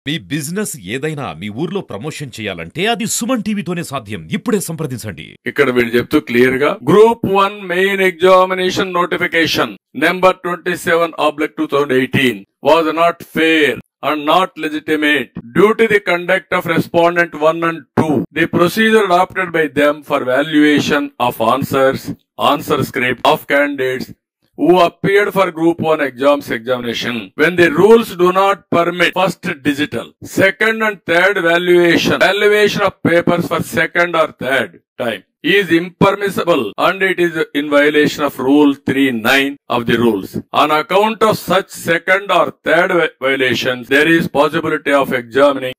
మీ business ఏదైనా మీ ఊర్లో promotion చేయాలంటే అది సుమన్ టీవీతోనే సాధ్యం. ఇప్పుడే సంప్రదించండి. ఇక్కడ వీళ్ళు చెప్తూ క్లియర్ గా group 1 main examination notification number 27/2018 was not fair and not legitimate due to the conduct of respondent 1 and 2. The procedure adopted by them for valuation of answer script of candidates who appeared for group 1 examination when the rules do not permit first digital, second and third valuation of papers for second or third time is impermissible and it is in violation of rule 3(9) of the rules. On account of such second or third violations, there is possibility of examining,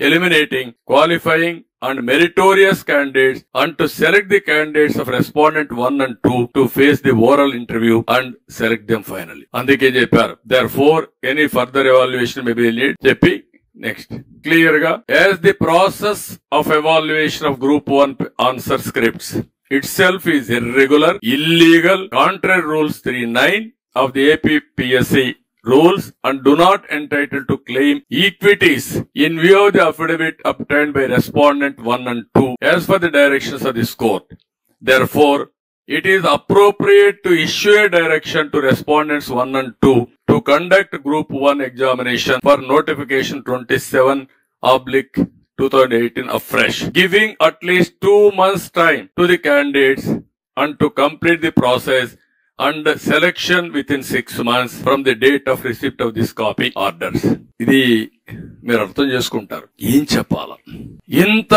eliminating qualifying and meritorious candidates and to select the candidates of respondent 1 and 2 to face the oral interview and select them finally. అందుకే చెప్పారు therefore any further evaluation may be needed చెప్పి next clear గా as the process of evaluation of group 1 answer scripts itself is irregular, illegal, contrary rules 3(9) of the APPSC rules and do not entitle to claim equities in view of the affidavit obtained by respondent 1 and 2 as per the directions of this court. Therefore, it is appropriate to issue a direction to respondents 1 and 2 to conduct group 1 examination for notification 27/2018 afresh, giving at least 2 months time to the candidates and to complete the process and selection within 6 months from the date of receipt of this copy orders. ఇది మీరు అర్థం చేసుకుంటారు. ఏం చెప్పాలా? ఇంత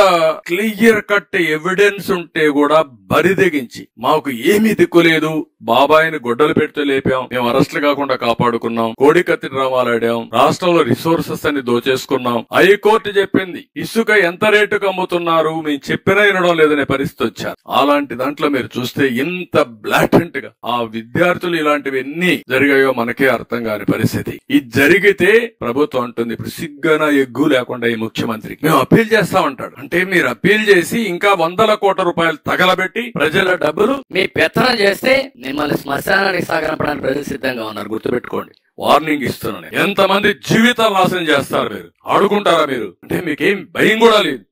clear cut evidence ఉంటే కూడా బరిదెగించి మాకు ఏమీ దిక్కులేదు, బాబాయిని గొడ్డలు పెడితే లేపాం, మేము అరెస్టులు కాకుండా కాపాడుకున్నాం, కోడికత్తి డ్రామాలు ఆడాం, రాష్ట్రంలో రిసోర్సెస్ అన్ని దోచేసుకున్నాం, హైకోర్టు చెప్పింది ఇసుక ఎంత రేటుకు అమ్ముతున్నారు మేము చెప్పినా వినడం లేదనే పరిస్థితి వచ్చారు. అలాంటి దాంట్లో మీరు చూస్తే ఇంత బ్లాటెంట్ గా ఆ విద్యార్థులు ఇలాంటివి ఎన్ని జరిగాయో మనకే అర్థం కాని పరిస్థితి. ఇది జరిగితే ప్రభుత్వం అంటుంది ఇప్పుడు సిగ్గున ఎగ్గు లేకుండా ఈ ముఖ్యమంత్రి మేము అప్పీల్ చేస్తామంటాడు. అంటే మీరు అప్పీల్ చేసి ఇంకా 100 కోట్ల రూపాయలు తగలబెట్టి ప్రజల డబ్బులు మీ పెత్తనం చేస్తే మిమ్మల్ని శ్మశానానికి సాగనపడానికి ప్రజలు సిద్ధంగా ఉన్నారు, గుర్తుపెట్టుకోండి. వార్నింగ్ ఇస్తున్నాను. ఎంతమంది జీవితాలు నాశనం చేస్తారు మీరు? ఆడుకుంటారా మీరు? అంటే మీకేం భయం కూడా లేదు.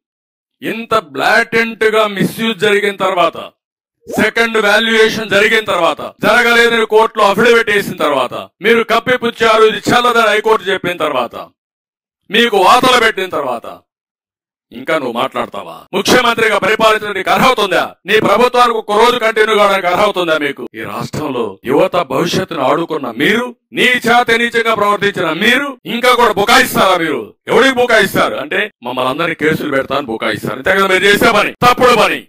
ఇంత బ్లాటెంట్ గా మిస్యూజ్ జరిగిన తర్వాత, సెకండ్ వాల్యుయేషన్ జరిగిన తర్వాత, జరగలేదని కోర్టులో అఫిడవిట్ వేసిన తర్వాత, మీరు కప్పిపుచ్చారు ఇది చల్లదని హైకోర్టు చెప్పిన తర్వాత, మీకు వాతలు పెట్టిన తర్వాత ఇంకా నువ్వు మాట్లాడతావా? ముఖ్యమంత్రిగా పరిపాలించడానికి అర్హత ఉందా? నీ ప్రభుత్వానికి ఒక రోజు కంటిన్యూ కావడానికి అర్హత ఉందా మీకు? ఈ రాష్ట్రంలో యువత భవిష్యత్తును ఆడుకున్న మీరు, నీచంగా ప్రవర్తించిన మీరు ఇంకా కూడా బుకాయిస్తారా? మీరు ఎవరికి బుకాయిస్తారు? అంటే మమ్మల్ని అందరినీ కేసులు పెడతాను బుకాయిస్తారు. అంతే కదా మీరు చేసే పని, తప్పుడు పని.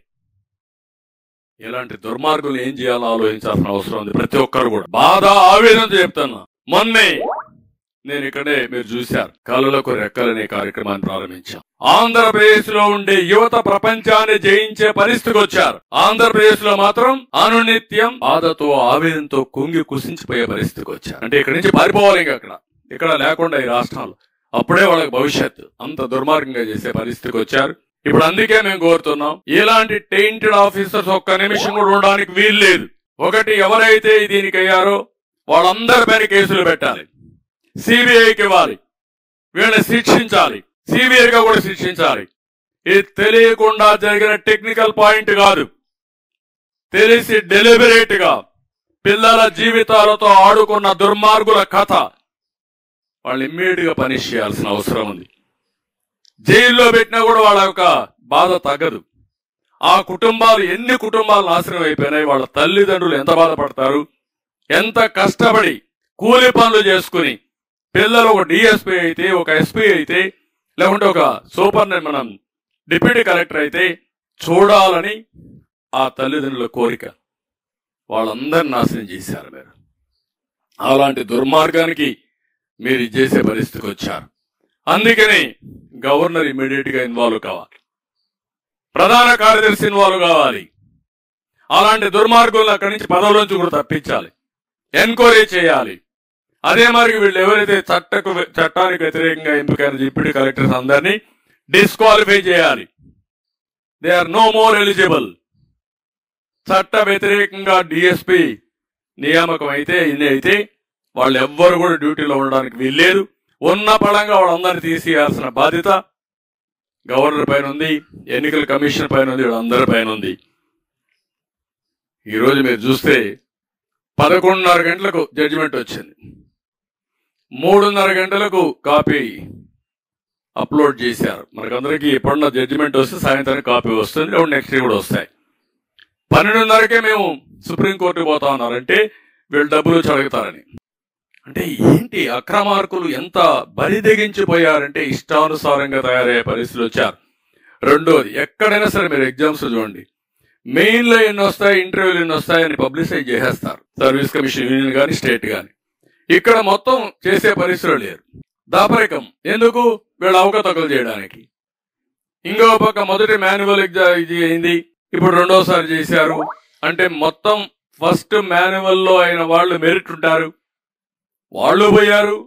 ఇలాంటి దుర్మార్గులు ఏం చేయాలో ఆలోచించాల్సిన అవసరం ఉంది ప్రతి ఒక్కరు కూడా. బాధ ఆవేదనతో చెప్తున్నా. మొన్నే నేను ఇక్కడే మీరు చూశారు కళ్ళలకు రెక్కలనే కార్యక్రమాన్ని ప్రారంభించాం. ఆంధ్రప్రదేశ్ లో ఉండే యువత ప్రపంచాన్ని జయించే పరిస్థితికి వచ్చారు. ఆంధ్రప్రదేశ్ లో మాత్రం అనునిత్యం బాధతో ఆవేదనతో కుంగి కుసించిపోయే పరిస్థితికి వచ్చారు. అంటే ఇక్కడి నుంచి పారిపోవాలి. ఇంకా ఇక్కడ లేకుండా ఈ రాష్ట్రాలు అప్పుడే వాళ్ళకి భవిష్యత్తు. అంత దుర్మార్గంగా చేసే పరిస్థితికి వచ్చారు. ఇప్పుడు అందుకే మేము కోరుతున్నాం, ఇలాంటి టెయింటెడ్ ఆఫీసర్స్ ఒక్క నిమిషం కూడా ఉండడానికి వీలు లేదు. ఒకటి, ఎవరైతే దీనికి అయ్యారో వాళ్ళందరిపైన కేసులు పెట్టాలి, సిబిఐకి ఇవ్వాలి, వీళ్ళని శిక్షించాలి, సివియర్ గా కూడా శిక్షించాలి. ఇది తెలియకుండా జరిగిన టెక్నికల్ పాయింట్ కాదు, తెలిసి డెలిబరేట్ గా పిల్లల జీవితాలతో ఆడుకున్న దుర్మార్గుల కథ. వాళ్ళు ఇమ్మీడియట్ గా పనిష్ చేయాల్సిన అవసరం ఉంది. జైల్లో పెట్టినా కూడా వాళ్ళ యొక్క బాధ తగ్గదు. ఆ కుటుంబాలు, ఎన్ని కుటుంబాలు నాశనం అయిపోయినాయి, వాళ్ళ తల్లిదండ్రులు ఎంత బాధపడతారు, ఎంత కష్టపడి కూలి పనులు చేసుకుని పిల్లలు ఒక డిఎస్పీ అయితే, ఒక ఎస్పీ అయితే, లేకుంటే ఒక మనం డిప్యూటీ కలెక్టర్ అయితే చూడాలని ఆ తల్లిదండ్రుల కోరిక. వాళ్ళందరినీ నాశనం చేశారు మీరు. అలాంటి దుర్మార్గానికి మీరు చేసే పరిస్థితికి వచ్చారు. అందుకని గవర్నర్ ఇమీడియట్ గా ఇన్వాల్వ్ కావాలి, ప్రధాన కార్యదర్శి ఇన్వాల్వ్ కావాలి. అలాంటి దుర్మార్గులను అక్కడి నుంచి పదవులోంచి కూడా తప్పించాలి, ఎంక్వైరీ చేయాలి. అదే మరి వీళ్ళు ఎవరైతే చట్టానికి వ్యతిరేకంగా ఎంపికైన డిప్యూటీ కలెక్టర్స్ అందరినీ డిస్క్వాలిఫై చేయాలి. They are no more eligible. చట్ట వ్యతిరేకంగా డిఎస్పీ నియామకం అయితే వాళ్ళు ఎవ్వరు కూడా డ్యూటీలో ఉండడానికి వీల్లేదు. ఉన్న పళంగా వాళ్ళందరినీ తీసేయాల్సిన బాధ్యత గవర్నర్ పైన ఉంది, ఎన్నికల కమిషన్ పైన ఉంది, వీళ్ళందరి పైన ఉంది. ఈరోజు మీరు చూస్తే 11:30 గంటలకు జడ్జిమెంట్ వచ్చింది. 3:30 గంటలకు కాపీ అప్లోడ్ చేశారు. మనకందరికీ ఎప్పుడన్నా జడ్జిమెంట్ వస్తే సాయంత్రం కాపీ వస్తుంది, లేదా నెక్స్ట్ డే కూడా వస్తాయి. 12:30కే మేము సుప్రీంకోర్టుకు పోతా ఉన్నారంటే వీళ్ళు డబ్బులు చదువుతారని. అంటే ఏంటి అక్రమార్కులు ఎంత బరిదెగించిపోయారంటే ఇష్టానుసారంగా తయారయ్యే పరిస్థితులు వచ్చారు. రెండోది, ఎక్కడైనా సరే మీరు ఎగ్జామ్స్ చూడండి, మెయిన్లో ఎన్ని వస్తాయి, ఇంటర్వ్యూలు ఎన్ని వస్తాయని పబ్లిసైజ్ చేసేస్తారు, సర్వీస్ కమిషన్ యూనియన్ కానీ స్టేట్ కానీ. ఇక్కడ మొత్తం చేసే పరిస్థితులు లేరు. దాపరికం ఎందుకు? వీళ్ళు అవకతవకలు చేయడానికి. ఇంకో పక్క మొదటి మాన్యువల్ ఎగ్జామ్ ఇది అయింది, ఇప్పుడు రెండోసారి చేశారు. అంటే మొత్తం ఫస్ట్ మాన్యువల్లో అయిన వాళ్ళు మెరిట్ ఉంటారు, వాళ్ళు పోయారు.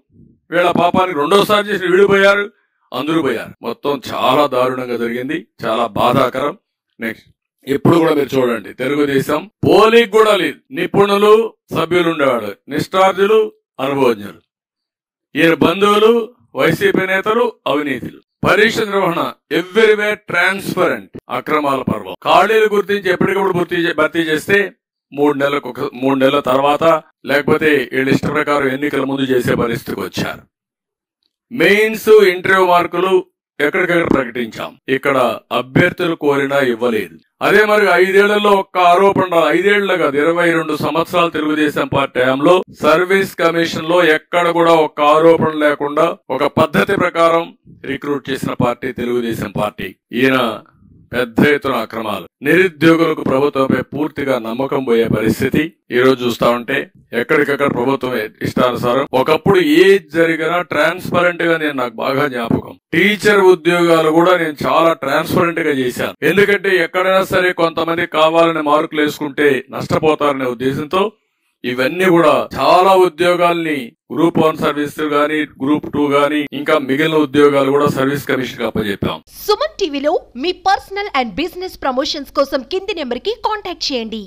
వీళ్ళ పాపానికి రెండోసారి చేసి వీళ్ళు పోయారు, అందరూ పోయారు. మొత్తం చాలా దారుణంగా జరిగింది, చాలా బాధాకరం. నెక్స్ట్ ఎప్పుడు కూడా మీరు చూడండి, తెలుగుదేశం పోలింగ్ కూడా లేదు. నిపుణులు సభ్యులు ఉండేవాడు, నిష్ఠార్థులు అనుభవజ్ఞులు. ఈయన బంధువులు వైసీపీ నేతలు అవినీతులు. పరీక్ష నిర్వహణ ఎవ్రీవేర్ ట్రాన్స్పరెంట్. అక్రమాల పర్వం. ఖాళీలు గుర్తించి ఎప్పటికప్పుడు భర్తీ చేస్తే 3 నెలల తర్వాత, లేకపోతే వీళ్ళ ఇష్ట ప్రకారం ఎన్నికల ముందు చేసే పరిస్థితికి వచ్చారు. మెయిన్స్ ఇంటర్వ్యూ మార్కులు ఎక్కడికెక్కడ ప్రకటించాం, ఇక్కడ అభ్యర్థులు కోరినా ఇవ్వలేదు. అదే మరి 5 ఏళ్లలో ఒక్క ఆరోపణ, 5 ఏళ్ల కాదు 22 సంవత్సరాలు తెలుగుదేశం పార్టీ హయాంలో సర్వీస్ కమిషన్ లో ఎక్కడ కూడా ఒక్క ఆరోపణ లేకుండా ఒక పద్ధతి ప్రకారం రిక్రూట్ చేసిన పార్టీ తెలుగుదేశం పార్టీ. ఈయన పెద్ద ఎత్తున అక్రమాలు, నిరుద్యోగులకు ప్రభుత్వంపై పూర్తిగా నమ్మకం పోయే పరిస్థితి ఈ రోజు చూస్తా ఉంటే ఎక్కడికక్కడ ప్రభుత్వం ఇష్టానుసారం. ఒకప్పుడు ఏది జరిగినా ట్రాన్స్పరెంట్ గా, నేను నాకు బాగా జ్ఞాపకం, టీచర్ ఉద్యోగాలు కూడా నేను చాలా ట్రాన్స్పరెంట్ గా చేశాను. ఎందుకంటే ఎక్కడైనా సరే కొంతమంది కావాలని మార్కులు వేసుకుంటే నష్టపోతారనే ఉద్దేశంతో ఇవన్నీ కూడా చాలా ఉద్యోగాల్ని గ్రూప్ 1 సర్వీస్ గానీ, గ్రూప్ 2 గానీ, ఇంకా మిగిలిన ఉద్యోగాలు కూడా సర్వీస్ కమిషన్ అప్పచెప్పాం. సుమన్ టీవీలో మీ పర్సనల్ అండ్ బిజినెస్ ప్రమోషన్స్ కోసం కింది నెంబర్ కి కాంటాక్ట్ చేయండి.